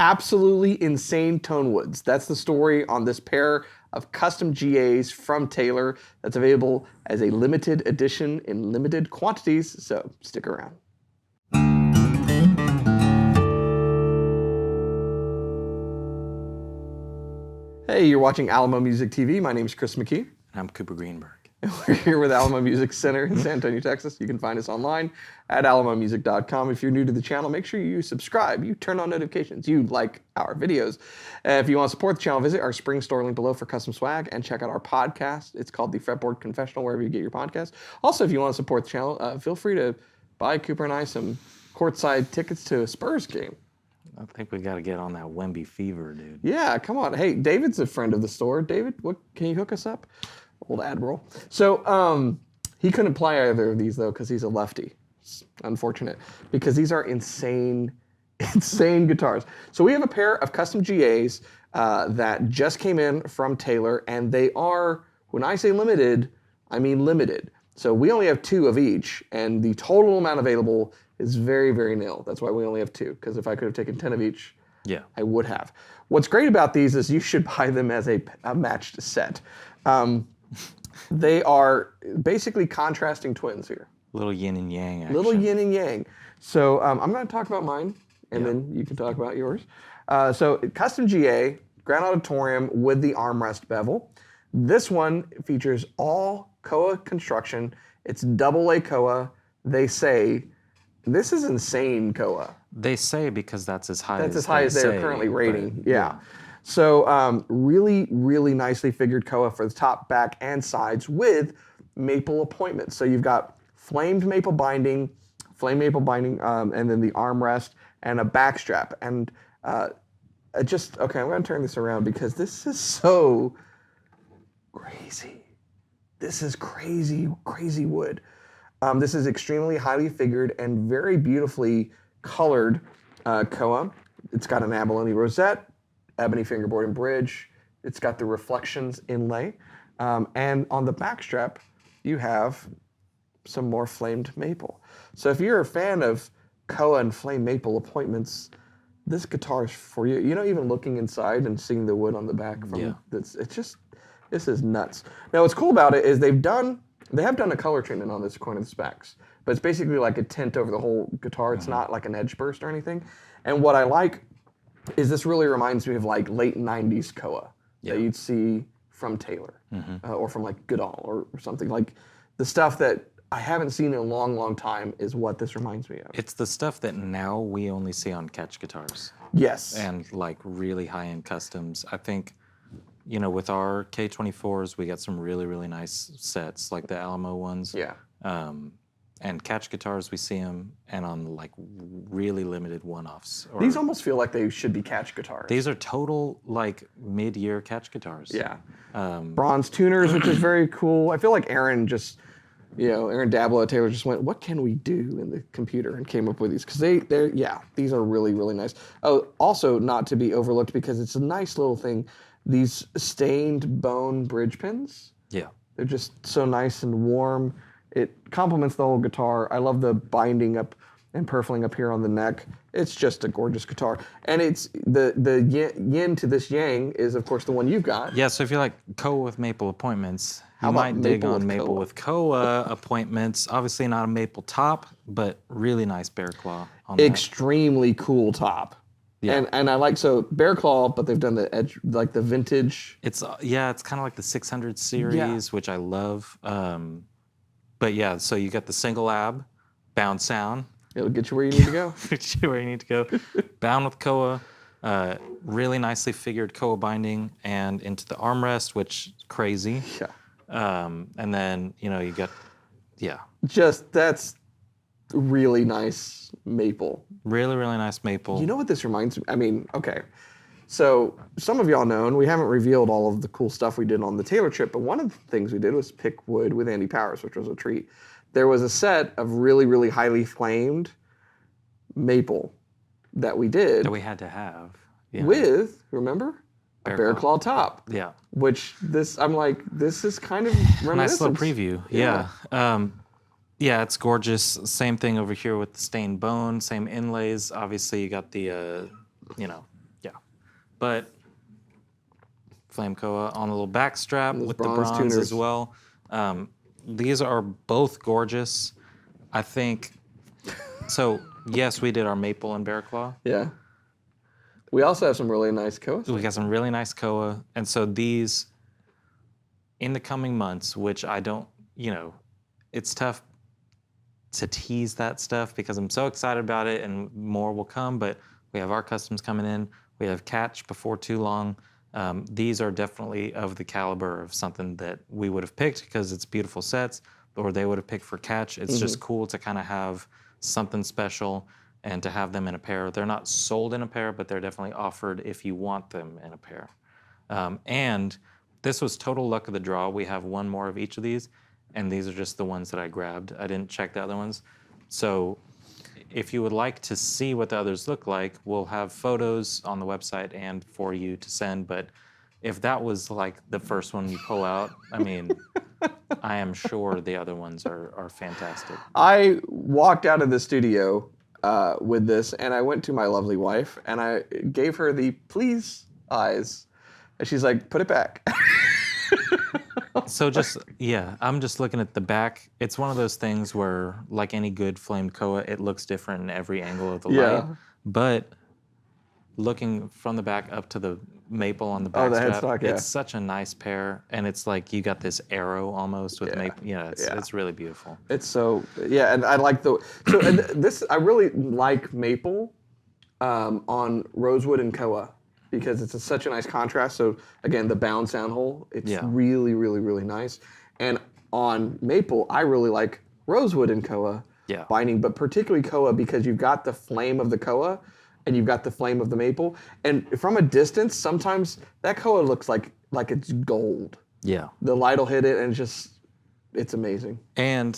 absolutely insane tone woods. That's the story on this pair of custom GAs from Taylor that's available as a limited edition in limited quantities, so stick around. Hey, you're watching Alamo Music TV. My name is Chris McKee. And I'm Cooper Greenberg. We're here with Alamo Music Center in San Antonio, Texas. You can find us online at alamomusic.com. If you're new to the channel, make sure you subscribe, you turn on notifications, you like our videos. If you want to support the channel, visit our spring store link below for custom swag and check out our podcast. It's called the Fretboard Confessional, wherever you get your podcast. Also, if you want to support the channel, feel free to buy Cooper and I some courtside tickets to a Spurs game. I think we got to get on that Wemby fever, dude. Yeah, come on. Hey, David's a friend of the store. David, what can you hook us up? Old Admiral. So he couldn't play either of these, though, because he's a lefty. It's unfortunate, because these are insane guitars. So we have a pair of custom GAs that just came in from Taylor, and they are, when I say limited, I mean limited. So we only have 2 of each, and the total amount available is very, very nil. That's why we only have 2, because if I could have taken 10 of each, I would have. What's great about these is you should buy them as a matched set. They are basically contrasting twins here. Little yin and yang action. Little yin and yang. So I'm going to talk about mine, and then you can talk about yours. So custom GA, Grand Auditorium with the armrest bevel. This one features all Koa construction. It's AA Koa. They say, this is insane Koa. They say because that's as high as they're currently rating. But, yeah. So really, really nicely figured Koa for the top, back, and sides with maple appointments. So you've got flamed maple binding, and then the armrest and a back strap. And okay, I'm going to turn this around because this is so crazy. This is crazy, crazy wood. This is extremely highly figured and very beautifully colored Koa. It's got an abalone rosette, ebony fingerboard and bridge. It's got the reflections inlay. And on the back strap, you have some more flamed maple. So if you're a fan of Koa and flame maple appointments, this guitar is for you. You know, even looking inside and seeing the wood on the back from this is nuts. Now what's cool about it is they have done a color treatment on this according to the specs, but it's basically like a tint over the whole guitar. It's not like an edge burst or anything. And what I like is this really reminds me of like late 90s Koa that you'd see from Taylor or from like Goodall or something. Like the stuff that I haven't seen in a long, long time is what this reminds me of. It's the stuff that now we only see on catch guitars. Yes. And like really high-end customs. I think, you know, with our K24s, we got some really, really nice sets, like the Alamo ones. Yeah. And catch guitars, we see them, and on like really limited one-offs. These almost feel like they should be catch guitars. These are total like mid-year catch guitars. Yeah. Bronze tuners, which is very cool. I feel like Aaron Dablo at Taylor just went, what can we do in the computer, and came up with these, because these are really, really nice. Oh, also not to be overlooked because it's a nice little thing. These stained bone bridge pins. Yeah. They're just so nice and warm. It complements the whole guitar. I love the binding up and purfling up here on the neck. It's just a gorgeous guitar. And it's the yin to this yang is, of course, the one you've got. Yeah, so if you like Koa with maple appointments, How you about might dig maple on with maple Koa? with Koa appointments. Obviously not a maple top, but really nice Bearclaw on that. Extremely cool top. Yeah. And I like, so Bearclaw, but they've done the edge, like the vintage. It's kind of like the 600 series, which I love. But yeah, so you got the single ab, bound sound. It'll get you where you need to go. Get you where you need to go. Bound with Koa, really nicely figured Koa binding, and into the armrest, which is crazy. Yeah. And then, you got, That's really nice maple. Really, really nice maple. You know what this reminds me? I mean, okay. So some of y'all know, and we haven't revealed all of the cool stuff we did on the Taylor trip, but one of the things we did was pick wood with Andy Powers, which was a treat. There was a set of really, really highly flamed maple that we did. That we had to have. Yeah. With, remember? A Bearclaw top. Yeah. Which I'm like, this is kind of reminiscent. Nice little preview. Yeah. Yeah, it's gorgeous. Same thing over here with the stained bone, same inlays. Obviously, you got the, But Flame Koa on the little back strap with the bronze bronze as tuners. well. These are both gorgeous. I think, so yes, we did our maple and Bearclaw. Yeah. We also have some really nice Koa. We got some really nice Koa. And so these, in the coming months, which I don't, it's tough to tease that stuff because I'm so excited about it and more will come, but we have our customs coming in. We have Catch before too long. These are definitely of the caliber of something that we would have picked because it's beautiful sets, or they would have picked for Catch. It's just cool to kind of have something special and to have them in a pair. They're not sold in a pair, but they're definitely offered if you want them in a pair. And this was total luck of the draw. We have one more of each of these, and these are just the ones that I grabbed. I didn't check the other ones. So if you would like to see what the others look like, we'll have photos on the website and for you to send. But if that was like the first one you pull out, I mean, I am sure the other ones are fantastic. I walked out of the studio with this, and I went to my lovely wife, and I gave her the please eyes. And she's like, put it back. So just, yeah, I'm just looking at the back. It's one of those things where, like any good flamed Koa, it looks different in every angle of the light. But looking from the back up to the maple on the back the strap, headstock, yeah. it's such a nice pair. And it's like you got this arrow almost with maple. Yeah, it's really beautiful. It's so, yeah, and I like this, I really like maple on rosewood and Koa, because it's such a nice contrast. So again, the bound sound hole, it's really, really, really nice. And on maple, I really like rosewood and Koa binding, but particularly Koa because you've got the flame of the Koa and you've got the flame of the maple. And from a distance, sometimes that Koa looks like it's gold. Yeah. The light will hit it and it's amazing. And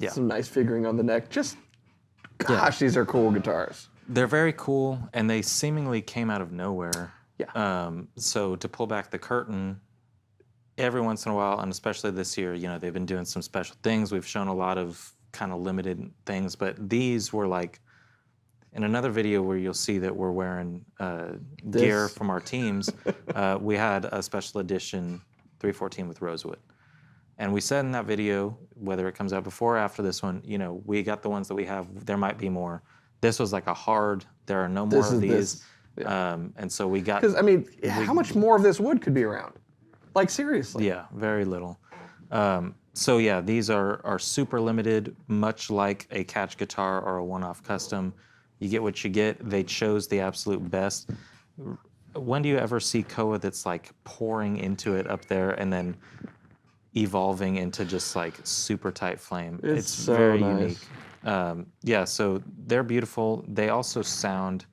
some nice figuring on the neck. Gosh, these are cool guitars. They're very cool, and they seemingly came out of nowhere. Yeah. So to pull back the curtain, every once in a while, and especially this year, they've been doing some special things. We've shown a lot of kind of limited things, but these were like, in another video where you'll see that we're wearing gear from our teams, we had a special edition 314 with rosewood. And we said in that video, whether it comes out before or after this one, we got the ones that we have. There might be more. This was like a hard, there are no more of these. And so we got... Because, I mean, how much more of this wood could be around? Like, seriously. Yeah, very little. So yeah, these are super limited, much like a Catch guitar or a one-off custom. You get what you get. They chose the absolute best. When do you ever see Koa that's like pouring into it up there and then evolving into just like super tight flame? It's so very nice. unique. So they're beautiful. They also sound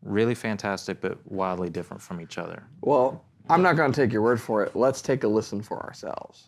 really fantastic, but wildly different from each other. Well, I'm not going to take your word for it. Let's take a listen for ourselves.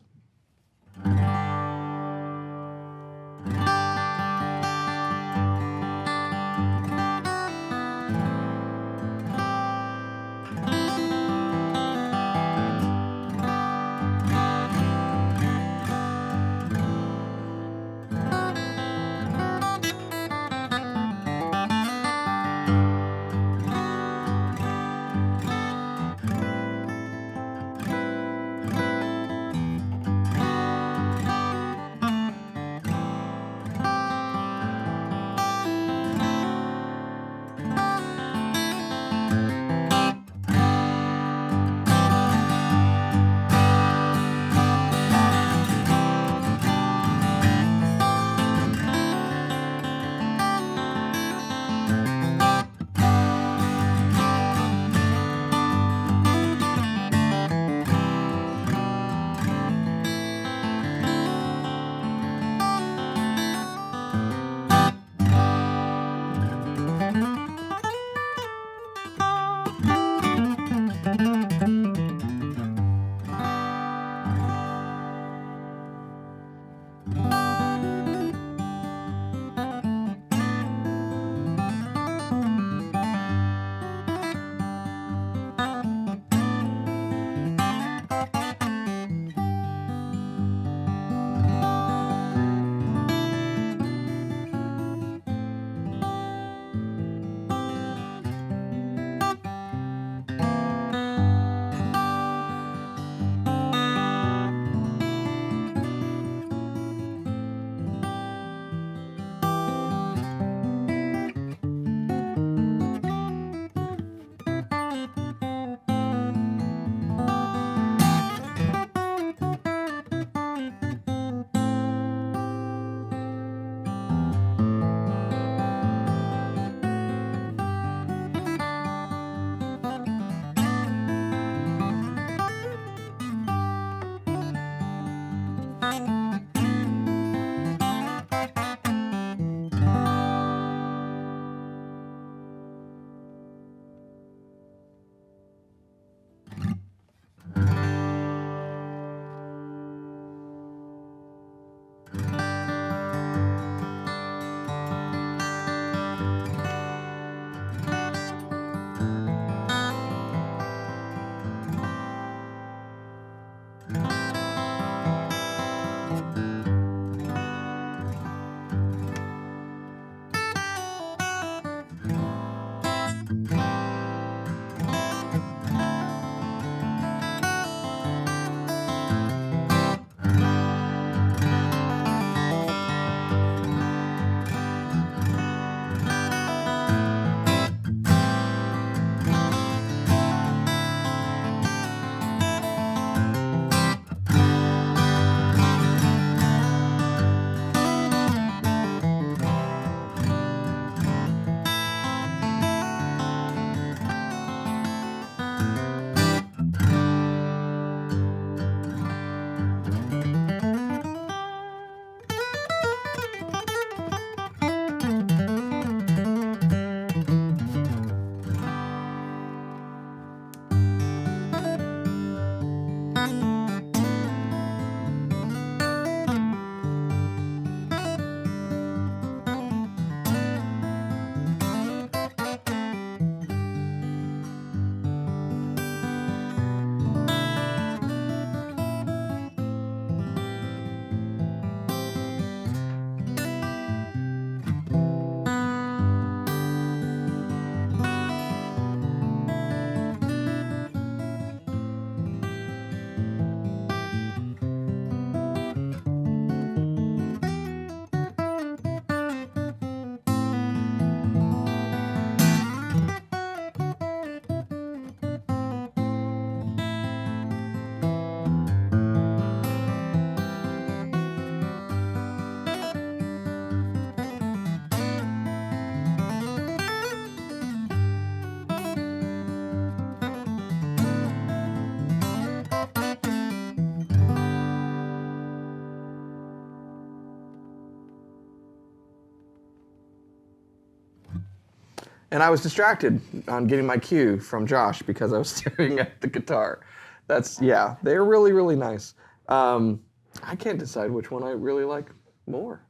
And I was distracted on getting my cue from Josh because I was staring at the guitar. They're really, really nice. I can't decide which one I really like more.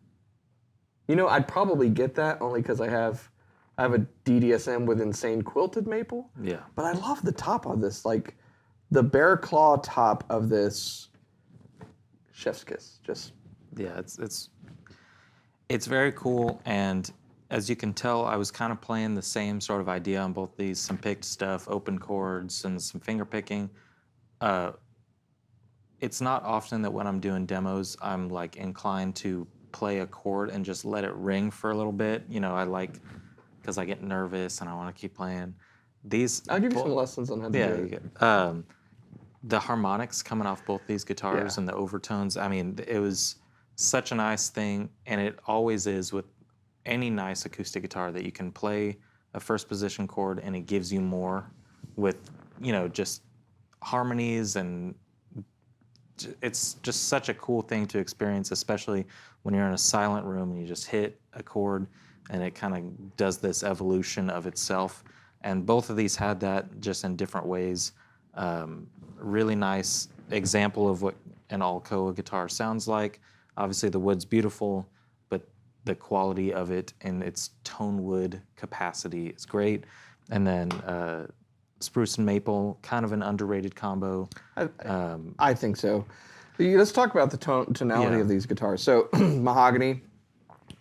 You know, I'd probably get that only because I have a DDSM with insane quilted maple. Yeah. But I love the top of this, like the Bearclaw top of this. Chef's kiss. Just Yeah, it's very cool, and as you can tell, I was kind of playing the same sort of idea on both these, some picked stuff, open chords, and some finger picking. It's not often that when I'm doing demos, I'm like inclined to play a chord and just let it ring for a little bit. You know, I like, because I get nervous and I want to keep playing. I'll give you some lessons on how to do it. The harmonics coming off both these guitars and the overtones, I mean, it was such a nice thing, and it always is with any nice acoustic guitar that you can play a first position chord and it gives you more with, you know, just harmonies, and it's just such a cool thing to experience, especially when you're in a silent room and you just hit a chord and it kind of does this evolution of itself. And both of these had that just in different ways. Really nice example of what an all Koa guitar sounds like. Obviously the wood's beautiful, but the quality of it and its tone wood capacity is great. And then spruce and maple, kind of an underrated combo. I think so. Let's talk about the tonality of these guitars. So mahogany,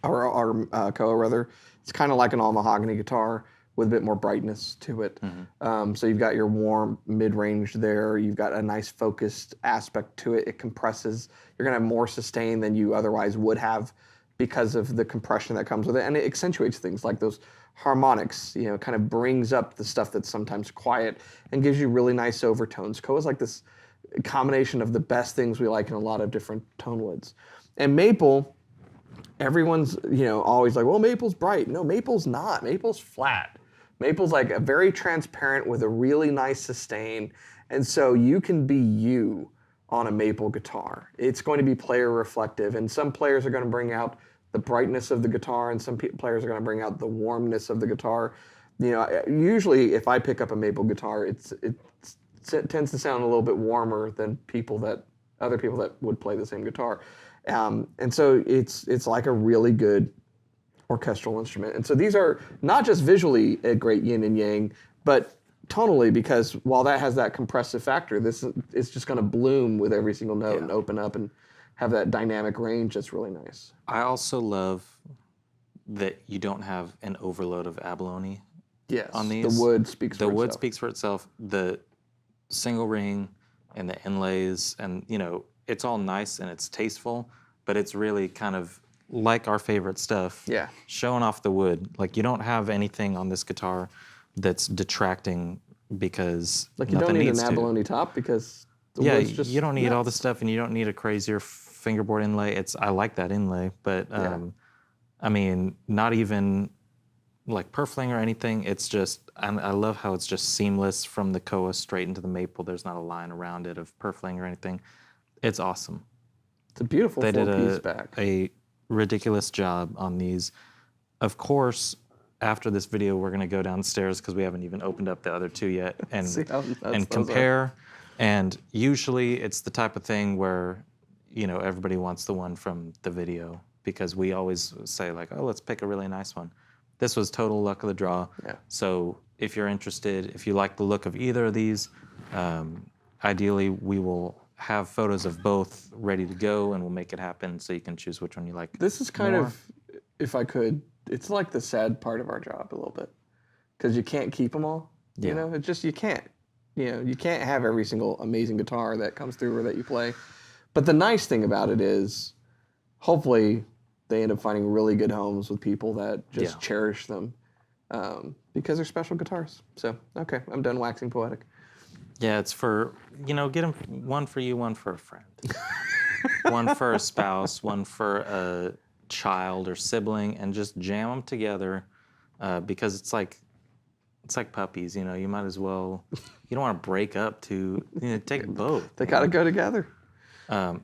or Koa rather, it's kind of like an all mahogany guitar with a bit more brightness to it. So you've got your warm mid-range there. You've got a nice focused aspect to it. It compresses. You're going to have more sustain than you otherwise would have because of the compression that comes with it. And it accentuates things like those harmonics, you know, kind of brings up the stuff that's sometimes quiet and gives you really nice overtones. Koa's like this combination of the best things we like in a lot of different tone woods. And maple, everyone's, you know, always like, well, maple's bright. No, maple's not. Maple's flat. Maple's like a very transparent with a really nice sustain. And so you can be you on a maple guitar. It's going to be player reflective. And some players are going to bring out the brightness of the guitar, and some players are going to bring out the warmness of the guitar. You know, usually if I pick up a maple guitar, it tends to sound a little bit warmer than other people that would play the same guitar. And so it's like a really good orchestral instrument. And so these are not just visually a great yin and yang, but tonally, because while that has that compressive factor, this is just going to bloom with every single note and open up and have that dynamic range that's really nice. I also love that you don't have an overload of abalone on these. The wood speaks for itself. The wood speaks for itself. The single ring and the inlays, and you know, it's all nice and it's tasteful, but it's really kind of like our favorite stuff. Yeah. Showing off the wood. Like you don't have anything on this guitar that's detracting because like you don't need an abalone top because the wood's just you don't need all the stuff, and you don't need a crazier fingerboard inlay. I like that inlay, but I mean, not even like purfling or anything. It's just, I love how it's just seamless from the Koa straight into the maple. There's not a line around it of purfling or anything. It's awesome. It's a beautiful four-piece back. A ridiculous job on these. Of course, after this video, we're going to go downstairs because we haven't even opened up the other two yet and compare. And usually it's the type of thing where, you know, everybody wants the one from the video because we always say like, oh, let's pick a really nice one. This was total luck of the draw. Yeah. So if you're interested, if you like the look of either of these, ideally we will have photos of both ready to go and we'll make it happen so you can choose which one you like. This is kind of, if I could, it's like the sad part of our job a little bit because you can't keep them all. You know, it's just, you can't. You know, you can't have every single amazing guitar that comes through or that you play. But the nice thing about it is, hopefully, they end up finding really good homes with people that just cherish them because they're special guitars. So, okay, I'm done waxing poetic. Yeah, it's for, you know, get them one for you, one for a friend. One for a spouse, one for a child or sibling, and just jam them together because it's like puppies, you know, you might as well, you don't want to break up to, you know, take both. They got to go together.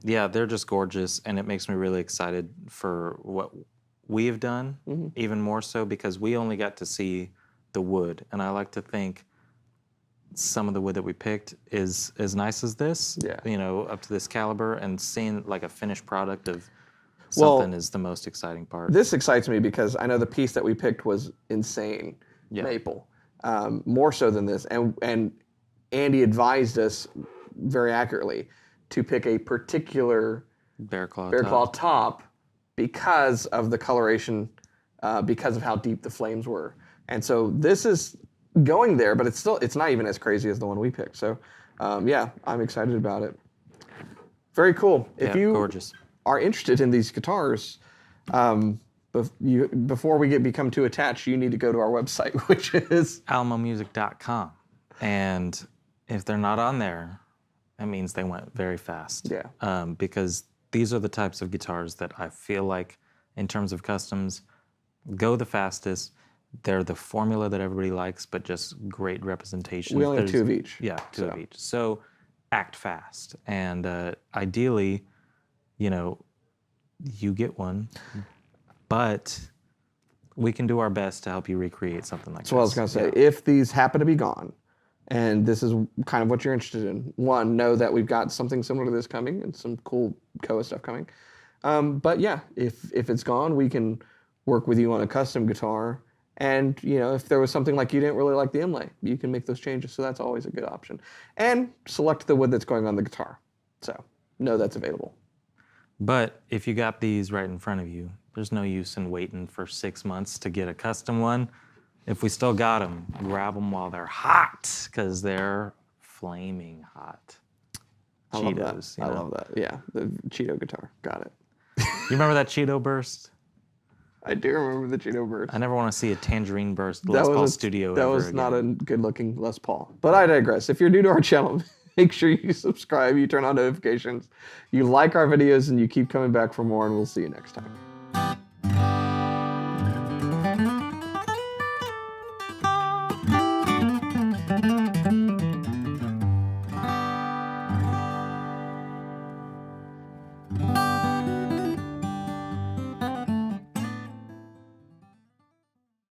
Yeah, they're just gorgeous, and it makes me really excited for what we have done, even more so because we only got to see the wood. And I like to think some of the wood that we picked is as nice as this, Yeah. you know, up to this caliber, and seeing like a finished product of Well, something is the most exciting part. This excites me because I know the piece that we picked was insane maple, more so than this. And Andy advised us very accurately to pick a particular Bearclaw top because of the coloration, because of how deep the flames were. And so this is going there, but it's not even as crazy as the one we picked. So yeah, I'm excited about it. Very cool. If you gorgeous. are interested in these guitars, before we become too attached, you need to go to our website, which is alamomusic.com. And if they're not on there, that means they went very fast. Yeah. Because these are the types of guitars that I feel like, in terms of customs, go the fastest. They're the formula that everybody likes, but just great representation. We only have 2 of each. Yeah, two of each. So act fast. And ideally, you know, you get one, but we can do our best to help you recreate something like this. So I was going to say, if these happen to be gone, and this is kind of what you're interested in, one, know that we've got something similar to this coming and some cool Koa stuff coming. But yeah, if it's gone, we can work with you on a custom guitar. And you know, if there was something like you didn't really like the inlay, you can make those changes. So that's always a good option. And select the wood that's going on the guitar. So know that's available. But if you got these right in front of you, there's no use in waiting for 6 months to get a custom one. If we still got them, grab them while they're hot, because they're flaming hot. Cheetos. I love that. Yeah, the Cheeto guitar. Got it. You remember that Cheeto burst? I do remember the Cheeto burst. I never want to see a tangerine burst Les Paul studio That ever was again. not a good-looking Les Paul. But I digress. If you're new to our channel, make sure you subscribe, you turn on notifications, you like our videos, and you keep coming back for more, and we'll see you next time.